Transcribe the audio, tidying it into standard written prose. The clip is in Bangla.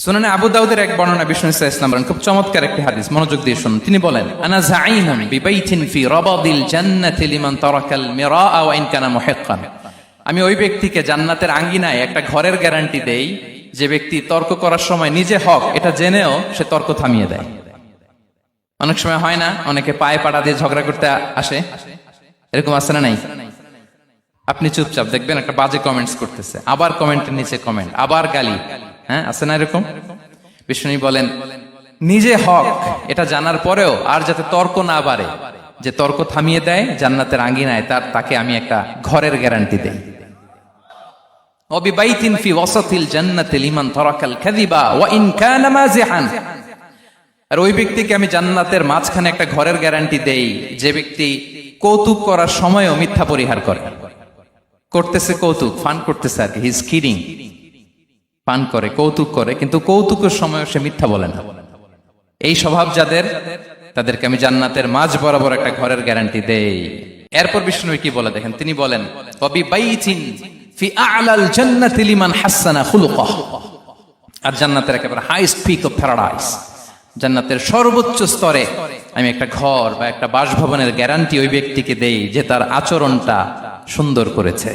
সুনানে আবু দাউদের এক বর্ণনা বিষ্ণু সাল্লাল্লাহু আলাইহি ওয়াসাল্লাম খুব চমৎকার একটি হাদিস, মনোযোগ দিয়ে শুনুন। তিনি বলেন, আনা যাঈমুন বিবাইতিন ফি রাবাদিল জান্নাতি লিমান তারাকাল মিরাআ ওয়া ইন কানা মুহিক্কান। আমি ওই ব্যক্তিকে জান্নাতের আঙ্গিনায় একটা ঘরের গ্যারান্টি দেই যে ব্যক্তি তর্ক করার সময় নিজে হক এটা জেনেও সে তর্ক থামিয়ে দেয়। অনেক সময় হয় না, অনেকে পায়ে পাড়া দিয়ে ঝগড়া করতে আসে, এরকম আছে না নাই? আপনি চুপচাপ দেখবেন একটা বাজে কমেন্টস করতেছে, আবার কমেন্টের নিচে কমেন্ট, আবার গালি, হ্যাঁ আছে না এরকম? বিষ্ণু বলেন নিজে হক এটা জানার পরেও আর যাতে তর্ক না বাড়ে, যে তর্ক থামিয়ে দেয় জান্নাতের আঙ্গিনায় তাকে আমি একটা ঘরের গ্যারান্টি দেই। ওয়াবিবাইতিন ফি ওয়াসাতিল জান্নাতি লিমান তারাকাল কাযিবা ওয়া ইন কানা মাযিহান। আর ওই ব্যক্তিকে আমি জান্নাতের মাঝখানে একটা ঘরের গ্যারান্টি দেই যে ব্যক্তি কৌতুক করার সময়ও মিথ্যা পরিহার করে। করতেছে কৌতুক, ফান করতেছে আর কি, হি ইজ কিডিং, পান করে, কৌতুক করে, কিন্তু কৌতুকের সময় সে মিথ্যা বলে না। এই স্বভাব যাদের, তাদেরকে আমি জান্নাতের মাঝ বরাবর একটা ঘরের গ্যারান্টি দেই। এরপর বিষ্ণু কি বলে দেখেন, তিনি বলেন ওয়াবিবাইতিন ফি আ'লাল জান্নাতি লিমান হাসানা খুলুকাহ। আর জান্নাতের একেবারে হাইস্ট পিক অফ প্যারাডাইস, জান্নাতের সর্বোচ্চ স্তরে আমি একটা ঘর বা একটা বাসভবনের গ্যারান্টি ওই ব্যক্তিকে দেই যে তার আচরণটা সুন্দর করেছে।